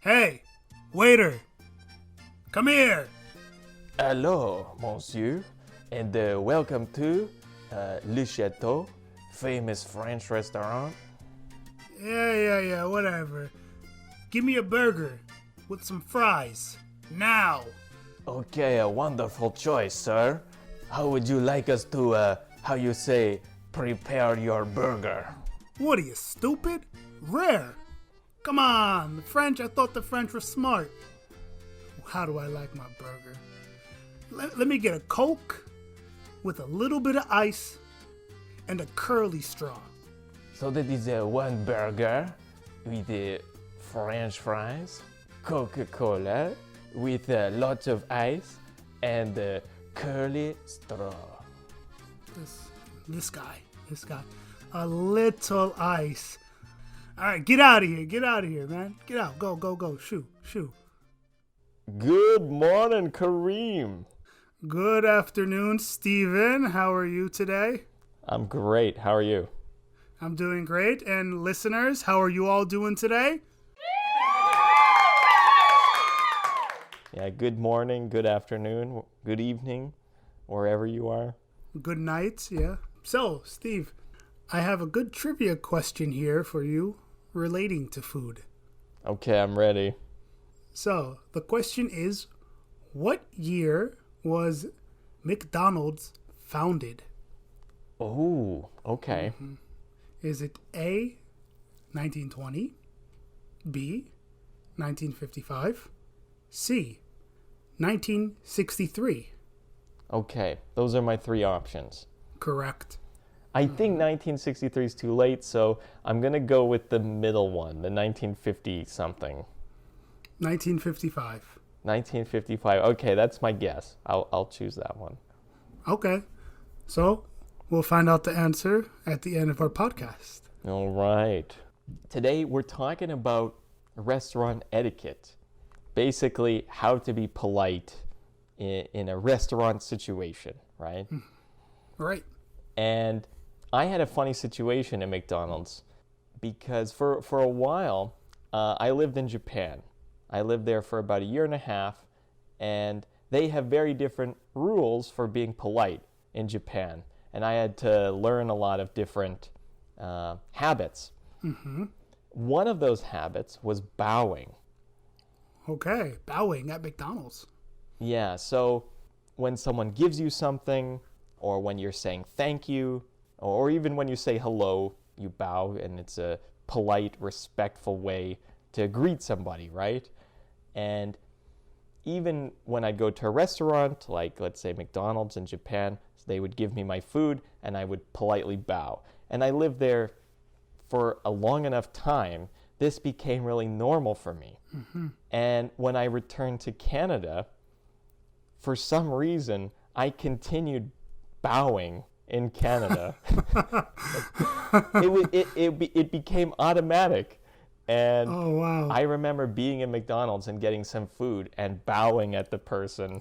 Hey, waiter, come here. Hello, monsieur, and welcome to Le Chateau, famous French restaurant. Yeah, whatever. Give me a burger with some fries, now. Okay, a wonderful choice, sir. How would you like us to, prepare your burger? What are you, stupid? Rare. Come on, the French, I thought the French were smart. How do I like my burger? Let me get a Coke with a little bit of ice and a curly straw. So that is one burger with French fries, Coca-Cola with lots of ice and curly straw. This guy. A little ice. All right, get out of here, man. Get out, go, shoo. Good morning, Kareem. Good afternoon, Steven. How are you today? I'm great. How are you? I'm doing great. And listeners, how are you all doing today? Yeah, good morning, good afternoon, good evening, wherever you are. Good night, yeah. So, Steve, I have a good trivia question here for you relating to food. Okay, I'm ready. So, the question is, what year was McDonald's founded? Oh, okay. Mm-hmm. Is it A, 1920, B, 1955, C, 1963? Okay, those are my three options. Correct. I think 1963 is too late, so I'm going to go with the middle one, the 1950-something. 1955. 1955. Okay, that's my guess. I'll choose that one. Okay. So, we'll find out the answer at the end of our podcast. All right. Today, we're talking about restaurant etiquette. Basically, how to be polite in a restaurant situation, right? Right. And I had a funny situation at McDonald's because for a while, I lived in Japan. I lived there for about a year and a half, and they have very different rules for being polite in Japan. And I had to learn a lot of different habits. Mm-hmm. One of those habits was bowing. Okay, bowing at McDonald's. Yeah, so when someone gives you something, or when you're saying thank you, or even when you say hello, you bow, and it's a polite, respectful way to greet somebody, right? And even when I'd go to a restaurant, like let's say McDonald's in Japan, they would give me my food, and I would politely bow. And I lived there for a long enough time, this became really normal for me. Mm-hmm. And when I returned to Canada, for some reason, I continued bowing in Canada. It became automatic. And oh, wow. I remember being in McDonald's and getting some food and bowing at the person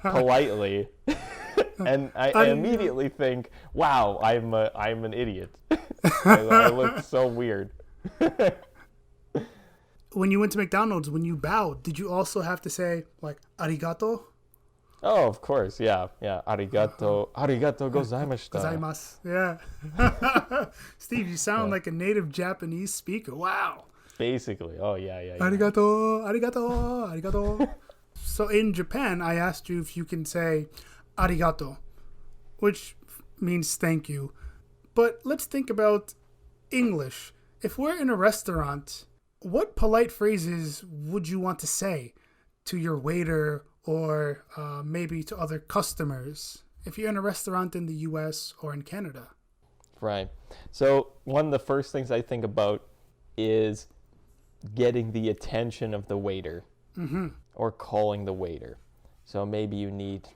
politely. And I immediately think, wow, I'm an idiot. I look so weird. When you went to McDonald's, when you bowed, did you also have to say, like, arigato? Oh, of course, yeah. Arigato gozaimashita. Gozaimasu, yeah. Steve, you sound like a native Japanese speaker. Wow. Basically, oh, yeah. Arigato. So in Japan, I asked you if you can say arigato, which means thank you. But let's think about English. If we're in a restaurant, what polite phrases would you want to say to your waiter or maybe to other customers if you're in a restaurant in the US or in Canada? Right. So one of the first things I think about is getting the attention of the waiter. Mm-hmm. Or calling the waiter. So maybe you need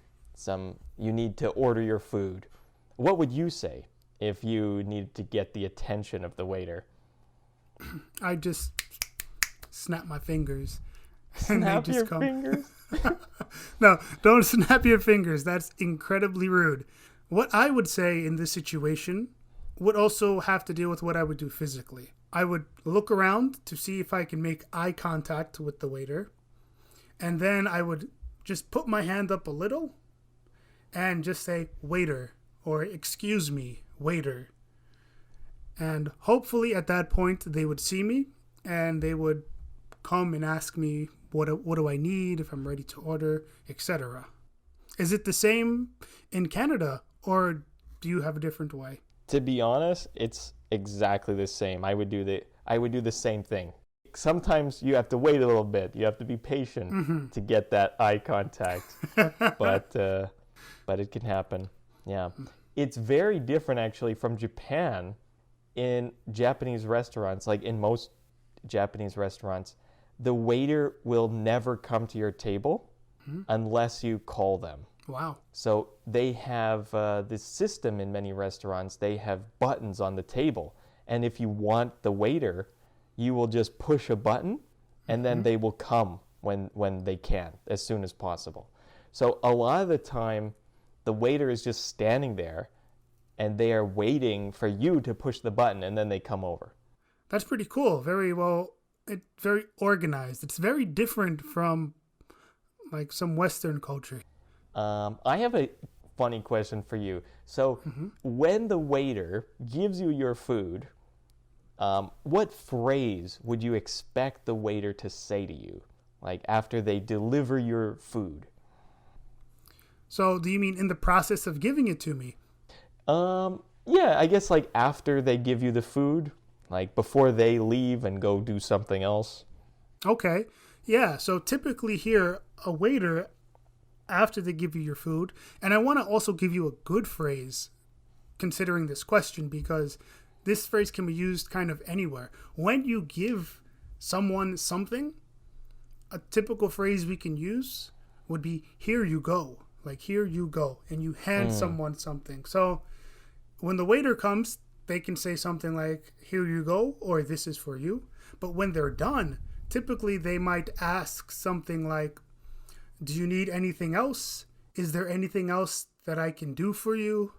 to order your food. What would you say if you needed to get the attention of the waiter? I just snap my fingers. Snap your fingers? No, don't snap your fingers. That's incredibly rude. What I would say in this situation would also have to deal with what I would do physically. I would look around to see if I can make eye contact with the waiter. And then I would just put my hand up a little and just say, waiter, or excuse me, waiter. And hopefully at that point they would see me and they would come and ask me what do I need, if I'm ready to order, etc. Is it the same in Canada, or do you have a different way? To be honest, it's exactly the same. I would do the same thing. Sometimes you have to wait a little bit. You have to be patient to get that eye contact. but it can happen. Yeah. It's very different actually from Japan. In Japanese restaurants, like in most Japanese restaurants, the waiter will never come to your table unless you call them. Wow. So they have this system in many restaurants. They have buttons on the table. And if you want the waiter, you will just push a button and then they will come when they can, as soon as possible. So a lot of the time, the waiter is just standing there and they are waiting for you to push the button and then they come over. That's pretty cool. Very well, it's very organized. It's very different from like some Western culture. I have a funny question for you. So when the waiter gives you your food, what phrase would you expect the waiter to say to you, like after they deliver your food? So do you mean in the process of giving it to me? Yeah, I guess like after they give you the food, like before they leave and go do something else. Okay. Yeah. So typically here, a waiter, after they give you your food, and I want to also give you a good phrase considering this question, because this phrase can be used kind of anywhere. When you give someone something, a typical phrase we can use would be, here you go. Like, here you go. And you hand someone something. So when the waiter comes, they can say something like, here you go, or this is for you. But when they're done, typically they might ask something like, do you need anything else? Is there anything else that I can do for you?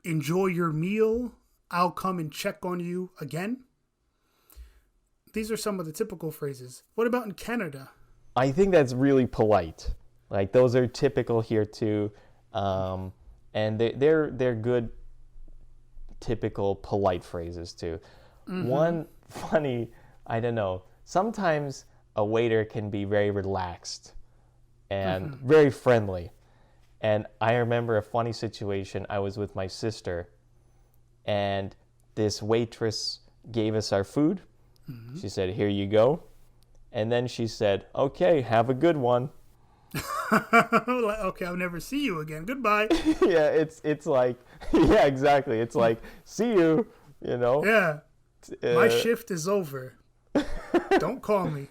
Enjoy your meal. I'll come and check on you again. These are some of the typical phrases. What about in Canada? I think that's really polite. Like those are typical here too. And they're good, typical polite phrases too. One funny, I don't know, sometimes a waiter can be very relaxed and very friendly. And I remember a funny situation. I was with my sister and this waitress gave us our food. She said, here you go. And then she said, okay, have a good one. Okay, I'll never see you again. Goodbye. Yeah, it's like, yeah, exactly. It's like, see you, you know. Yeah, my shift is over. Don't call me.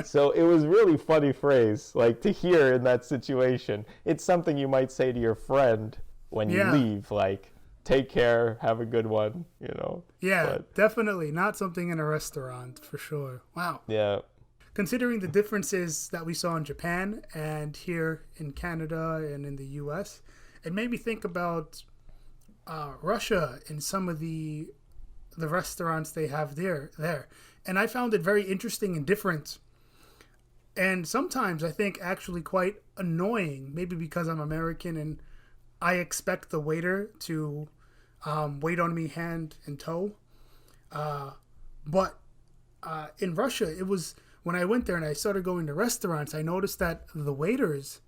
So it was really funny phrase, like to hear in that situation. It's something you might say to your friend when you leave, like, take care, have a good one, you know. Yeah, but definitely not something in a restaurant for sure. Wow. Yeah. Considering the differences that we saw in Japan and here in Canada and in the US, it made me think about Russia and some of the restaurants they have there. And I found it very interesting and different. And sometimes I think actually quite annoying, maybe because I'm American and I expect the waiter to wait on me hand and toe. But in Russia, it was when I went there and I started going to restaurants, I noticed that the waiters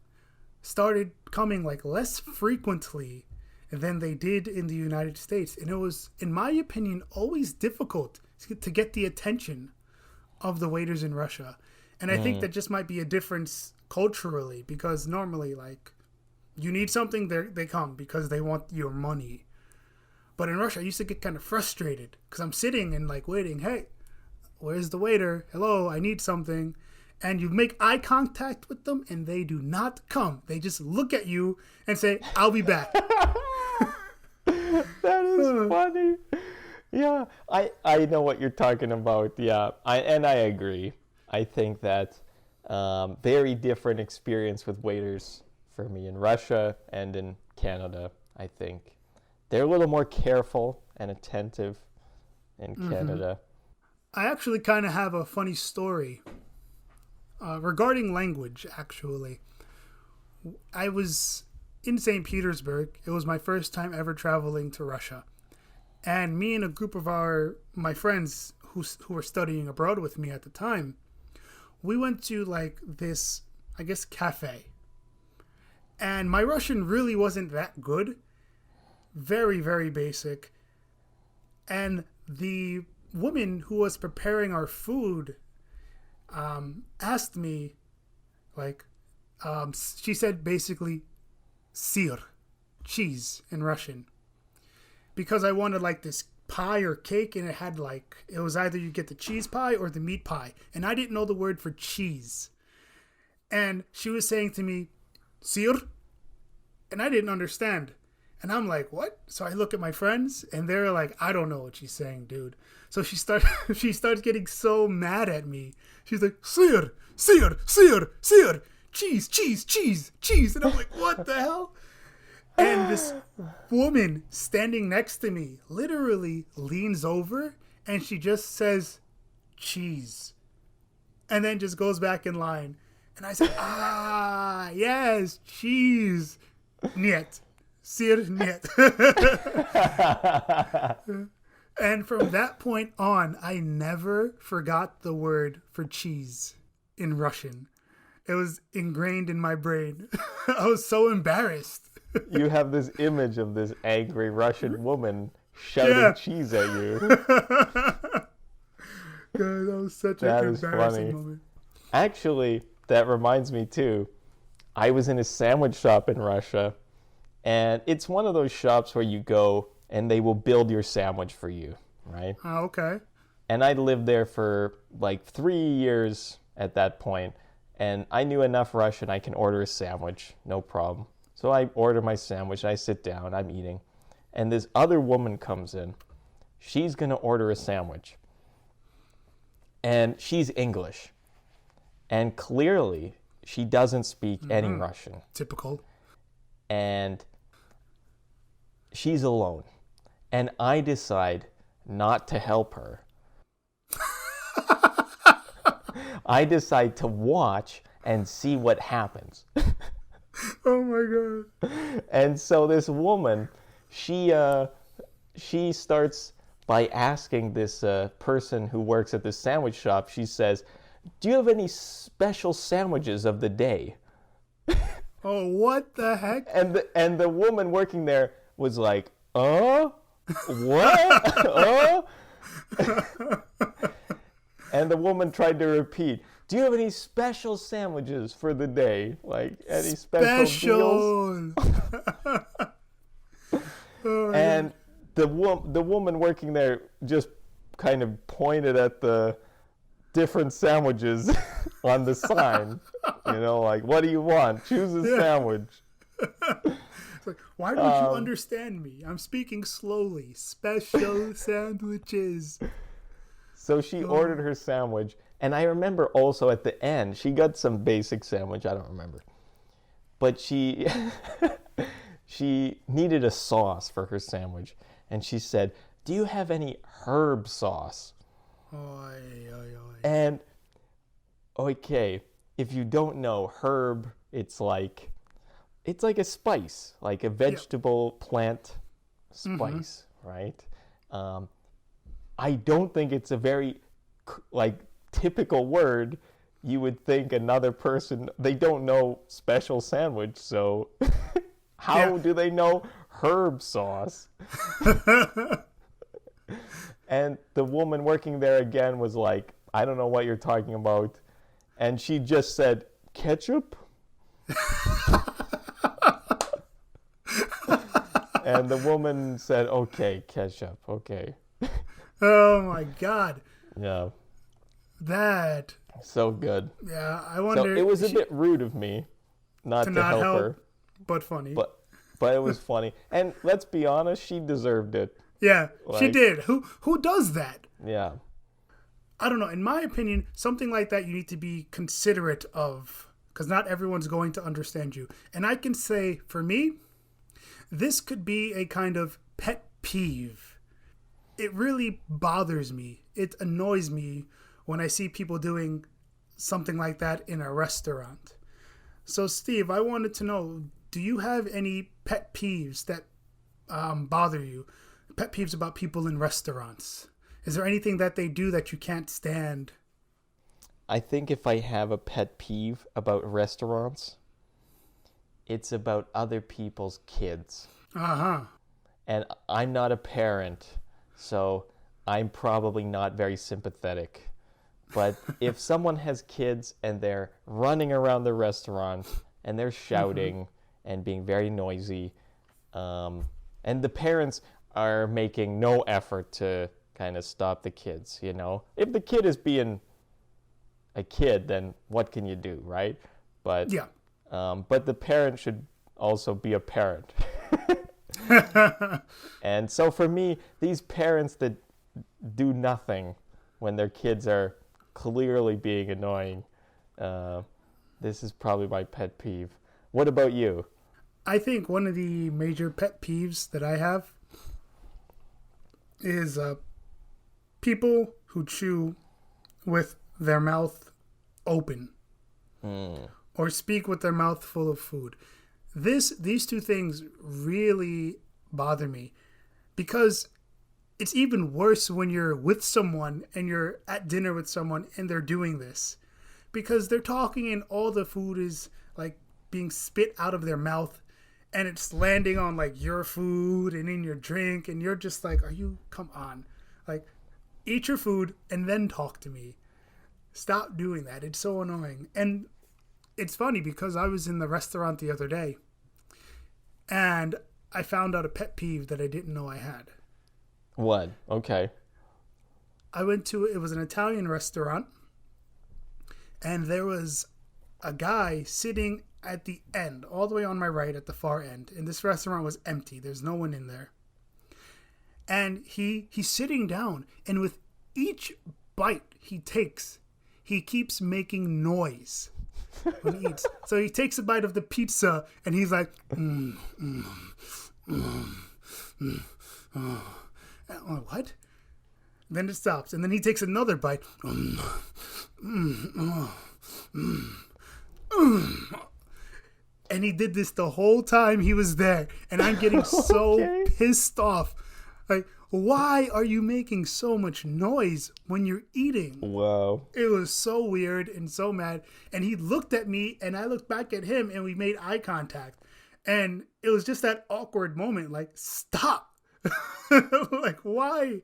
started coming like less frequently than they did in the United States. And it was, in my opinion, always difficult to get the attention of the waiters in Russia. And I think that just might be a difference culturally, because normally, like, you need something, they come because they want your money. But in Russia, I used to get kind of frustrated because I'm sitting and like waiting. Hey, where's the waiter? Hello, I need something. And you make eye contact with them and they do not come. They just look at you and say, I'll be back. That is funny. Yeah, I know what you're talking about. Yeah, I agree. I think that very different experience with waiters for me in Russia and in Canada. I think they're a little more careful and attentive. in Canada. I actually kind of have a funny story regarding language, actually. I was in St. Petersburg. It was my first time ever traveling to Russia. And me and a group of my friends who were studying abroad with me at the time, we went to like this, I guess, cafe. And my Russian really wasn't that good. Very, very basic. And the woman who was preparing our food asked me, like, she said basically, sir, cheese in Russian. Because I wanted like this pie or cake, and it had like, it was either you get the cheese pie or the meat pie. And I didn't know the word for cheese. And she was saying to me, sir? And I didn't understand. And I'm like, what? So I look at my friends, and they're like, I don't know what she's saying, dude. So she starts getting so mad at me. She's like, sir, sir, sir, sir, cheese, cheese, cheese, cheese. And I'm like, what the hell? And this woman standing next to me literally leans over, and she just says, cheese. And then just goes back in line. And I said, yes, cheese. Niet. Sir, niet. And from that point on, I never forgot the word for cheese in Russian. It was ingrained in my brain. I was so embarrassed. You have this image of this angry Russian woman shouting cheese at you. God, that was such an embarrassing moment. Actually, that reminds me too. I was in a sandwich shop in Russia, and it's one of those shops where you go and they will build your sandwich for you, right? Oh, okay. And I lived there for like 3 years at that point, and I knew enough Russian I can order a sandwich, no problem. So I order my sandwich, I sit down, I'm eating, and this other woman comes in. She's going to order a sandwich, and she's English, and clearly she doesn't speak any Russian. Typical. And she's alone, and I decide not to help her. I decide to watch and see what happens. Oh my God. And so this woman, she starts by asking this person who works at this sandwich shop, she says, do you have any special sandwiches of the day? Oh, what the heck? And the woman working there was like, what? And the woman tried to repeat, do you have any special sandwiches for the day? Like any special deals? And the woman working there just kind of pointed at the different sandwiches on the sign. You know, like, what do you want? Choose a sandwich. It's like, why don't you understand me? I'm speaking slowly. Special sandwiches. So she ordered her sandwich. And I remember also at the end, she got some basic sandwich. I don't remember. But she needed a sauce for her sandwich. And she said, do you have any herb sauce? Oy, oy, oy. And, okay, if you don't know, herb, it's like a spice, like a vegetable plant spice, right? I don't think it's a very, like, typical word. You would think another person, they don't know special sandwich, so how do they know herb sauce? And the woman working there again was like, I don't know what you're talking about. And she just said, ketchup? And the woman said, okay, ketchup, okay. Oh my God. Yeah. That. So good. Yeah, I wonder. So it was a bit rude of me not to help her. But funny. But it was funny. And let's be honest, she deserved it. Yeah, she did. Who does that? Yeah. I don't know. In my opinion, something like that you need to be considerate of, because not everyone's going to understand you. And I can say, for me, this could be a kind of pet peeve. it really bothers me. It annoys me when I see people doing something like that in a restaurant. So, Steve, I wanted to know, do you have any pet peeves that bother you? Pet peeves about people in restaurants? Is there anything that they do that you can't stand? I think if I have a pet peeve about restaurants, it's about other people's kids. Uh-huh. And I'm not a parent, so I'm probably not very sympathetic. But if someone has kids and they're running around the restaurant and they're shouting and being very noisy, and the parents are making no effort to kind of stop the kids, you know? If the kid is being a kid, then what can you do, right? But Yeah. But the parent should also be a parent. And so for me, these parents that do nothing when their kids are clearly being annoying, this is probably my pet peeve. What about you? I think one of the major pet peeves that I have is people who chew with their mouth open or speak with their mouth full of food. These two things really bother me because it's even worse when you're with someone and you're at dinner with someone and they're doing this because they're talking and all the food is like being spit out of their mouth and it's landing on like your food and in your drink and you're just like, come on, like eat your food and then talk to me. Stop doing that. It's so annoying. And it's funny because I was in the restaurant the other day and I found out a pet peeve that I didn't know I had. What? Okay. It was an Italian restaurant and there was a guy sitting at the end, all the way on my right at the far end. And this restaurant was empty. There's no one in there. And he's sitting down and with each bite he takes, he keeps making noise when he eats. So he takes a bite of the pizza and he's like, what? Then it stops. And then he takes another bite. And he did this the whole time he was there. And I'm getting so pissed off. Like, why are you making so much noise when you're eating? Wow. It was so weird and so mad. And he looked at me and I looked back at him and we made eye contact. And it was just that awkward moment. Like, stop. Like, why?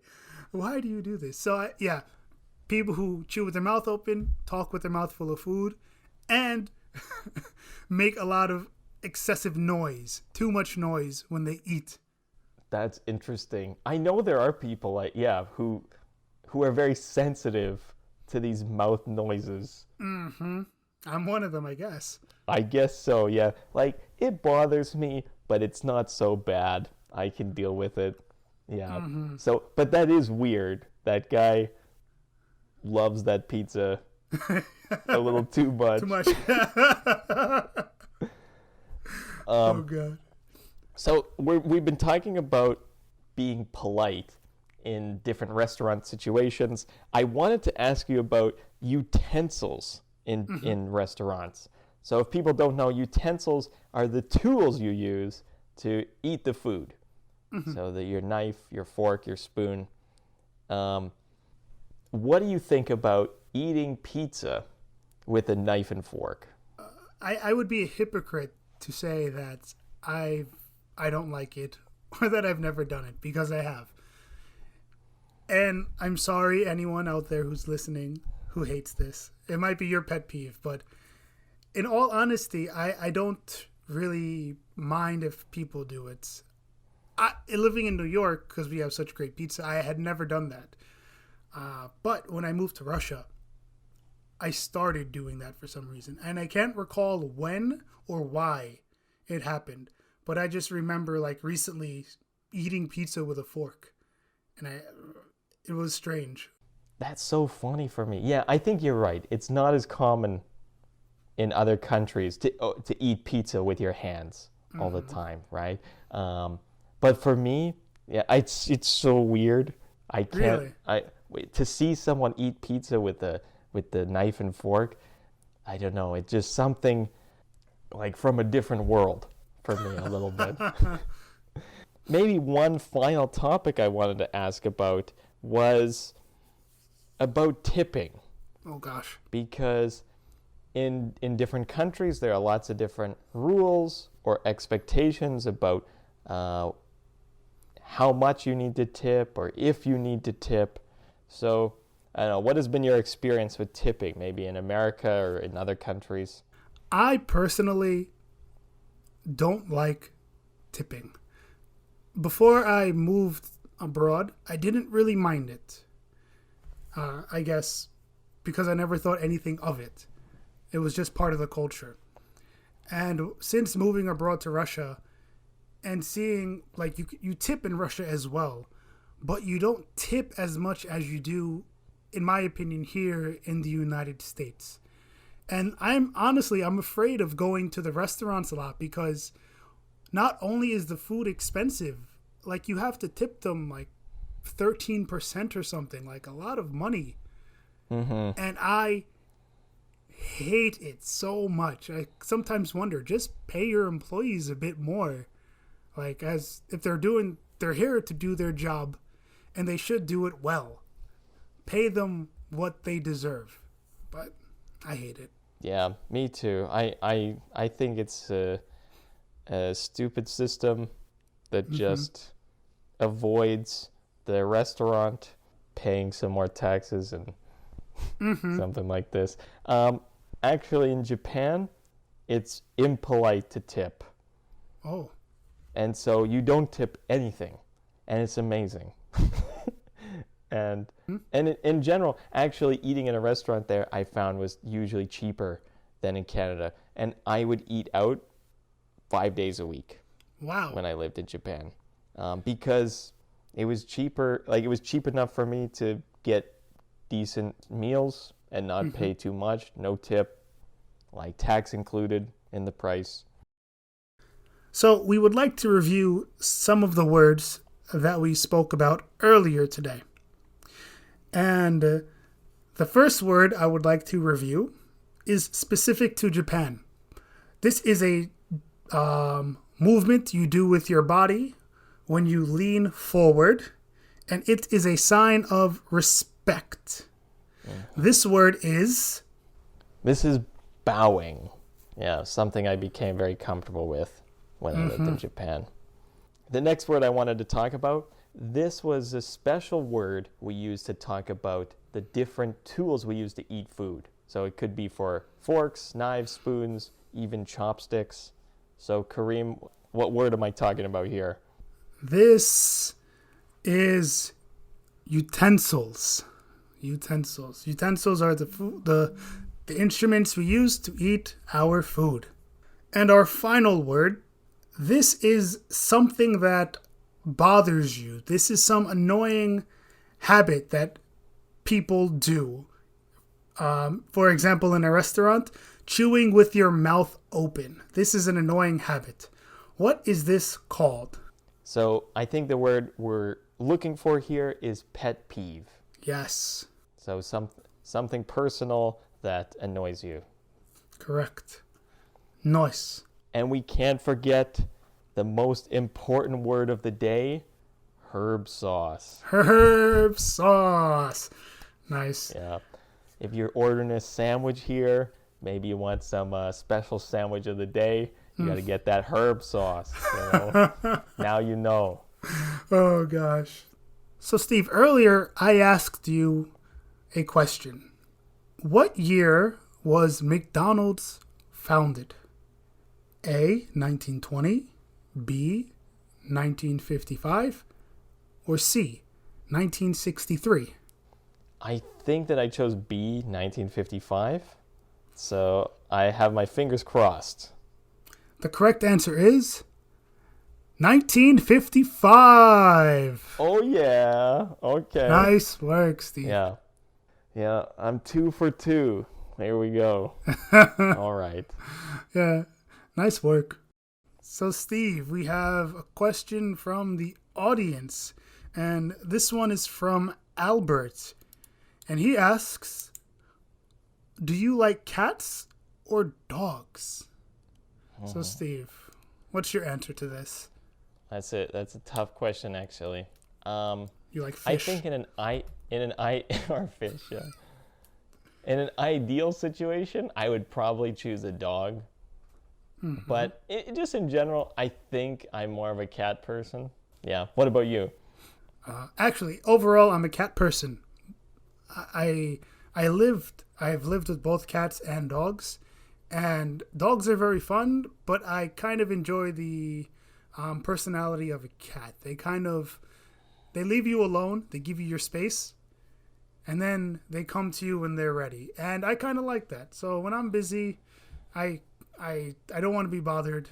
Why do you do this? So, people who chew with their mouth open, talk with their mouth full of food, and make a lot of excessive noise, too much noise when they eat. That's interesting. I know there are people who are very sensitive to these mouth noises. Mm-hmm. I'm one of them, I guess. I guess so, yeah. Like, it bothers me, but it's not so bad. I can deal with it. Yeah. Mm-hmm. So, but that is weird. That guy loves that pizza a little too much. Too much. Oh, God. So we've been talking about being polite in different restaurant situations. I wanted to ask you about utensils in restaurants. So if people don't know, utensils are the tools you use to eat the food. Mm-hmm. So your knife, your fork, your spoon. What do you think about eating pizza with a knife and fork? I would be a hypocrite to say that I don't like it or that I've never done it because I have. And I'm sorry anyone out there who's listening who hates this. It might be your pet peeve, but in all honesty, I don't really mind if people do it. Living in New York, because we have such great pizza, I had never done that. But when I moved to Russia, I started doing that for some reason. And I can't recall when or why it happened. But I just remember like recently eating pizza with a fork. And it was strange. That's so funny for me. Yeah, I think you're right. It's not as common in other countries to eat pizza with your hands all the time, right? But for me, yeah, it's so weird. I can't. Really? To see someone eat pizza with the knife and fork, I don't know. It's just something like from a different world for me a little bit. Maybe one final topic I wanted to ask about was about tipping. Oh gosh. Because in different countries there are lots of different rules or expectations about how much you need to tip or if you need to tip. So I don't know, what has been your experience with tipping, maybe in America or in other countries? I personally don't like tipping. Before I moved abroad, I didn't really mind it. I guess because I never thought anything of it. It was just part of the culture. And since moving abroad to Russia and seeing, like, you tip in Russia as well, but you don't tip as much as you do, in my opinion, here in the United States. And I'm afraid of going to the restaurants a lot because not only is the food expensive, like you have to tip them like 13% or something, like a lot of money. Mm-hmm. And I hate it so much. I sometimes wonder, just pay your employees a bit more. Like, as if they're here to do their job and they should do it well. Pay them what they deserve. But I hate it. Yeah, me too. I think it's a stupid system that just avoids the restaurant paying some more taxes and something like this. Actually, in Japan, it's impolite to tip. Oh. And so you don't tip anything. And it's amazing. And in general, actually eating in a restaurant there, I found was usually cheaper than in Canada. And I would eat out 5 days a week. Wow. When I lived in Japan. Because it was cheaper, like it was cheap enough for me to get decent meals and not pay too much, no tip, like tax included in the price. So we would like to review some of the words that we spoke about earlier today. And the first word I would like to review is specific to Japan. This is a movement you do with your body when you lean forward, and it is a sign of respect. This word is... This is bowing. Yeah, something I became very comfortable with when I lived in Japan. The next word I wanted to talk about, this was a special word we used to talk about the different tools we use to eat food. So it could be for forks, knives, spoons, even chopsticks. So Kareem, what word am I talking about here? This is utensils. Utensils. Utensils are the instruments we use to eat our food. And our final word, this is something that bothers you. This is some annoying habit that people do. For example, in a restaurant, chewing with your mouth open. This is an annoying habit. What is this called? So I think the word we're looking for here is pet peeve. Yes. So something personal that annoys you. Correct. Nice. And we can't forget the most important word of the day, herb sauce. Herb sauce. Nice. Yeah. If you're ordering a sandwich here, maybe you want some special sandwich of the day, you got to get that herb sauce. You know? Now you know. Oh, gosh. So, Steve, earlier I asked you a question. What year was McDonald's founded? A, 1920, B, 1955, or C, 1963? I think that I chose B, 1955. So I have my fingers crossed. The correct answer is 1955. Oh, yeah. Okay. Nice work, Steve. Yeah. Yeah, I'm 2 for 2. There we go. All right. Yeah, nice work. So, Steve, we have a question from the audience. And this one is from Albert. And he asks, do you like cats or dogs? So, Steve, what's your answer to this? That's it. That's a tough question, actually. You like fish? I think or fish, yeah. In an ideal situation, I would probably choose a dog. But just in general, I think I'm more of a cat person. Yeah. What about you? Actually, overall, I'm a cat person. I've lived with both cats and dogs, and dogs are very fun. But I kind of enjoy the personality of a cat. They leave you alone. They give you your space, and then they come to you when they're ready. And I kind of like that. So when I'm busy, I don't want to be bothered.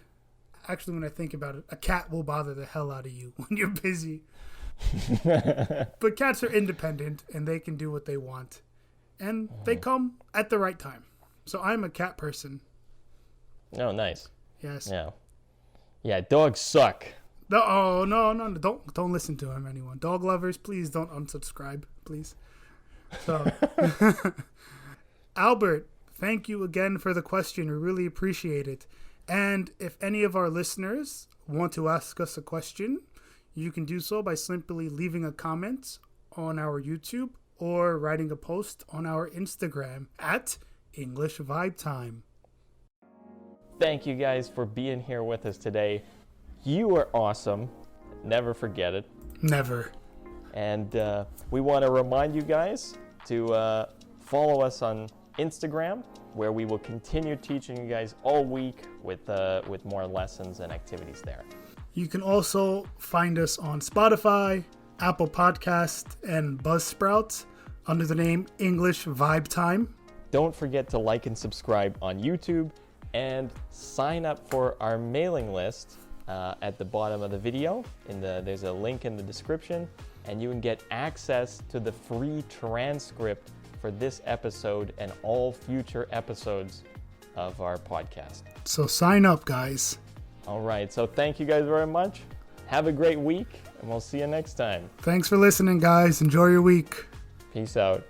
Actually, when I think about it, a cat will bother the hell out of you when you're busy. But cats are independent and they can do what they want. And they come at the right time. So I'm a cat person. Oh, nice. Yes. Yeah. Yeah, dogs suck. No, don't listen to him, anyone. Dog lovers, please don't unsubscribe, please. So, Albert, thank you again for the question. We really appreciate it. And if any of our listeners want to ask us a question, you can do so by simply leaving a comment on our YouTube or writing a post on our Instagram at English Vibe Time. Thank you guys for being here with us today. You are awesome. Never forget it. Never. And we want to remind you guys to follow us on Instagram, where we will continue teaching you guys all week with more lessons and activities there. You can also find us on Spotify, Apple Podcast, and Buzzsprout under the name English Vibe Time. Don't forget to like and subscribe on YouTube and sign up for our mailing list at the bottom of the video. There's a link in the description, and you can get access to the free transcript for this episode and all future episodes of our podcast. So sign up, guys. All right, so thank you guys very much. Have a great week, and we'll see you next time. Thanks for listening, guys. Enjoy your week. Peace out.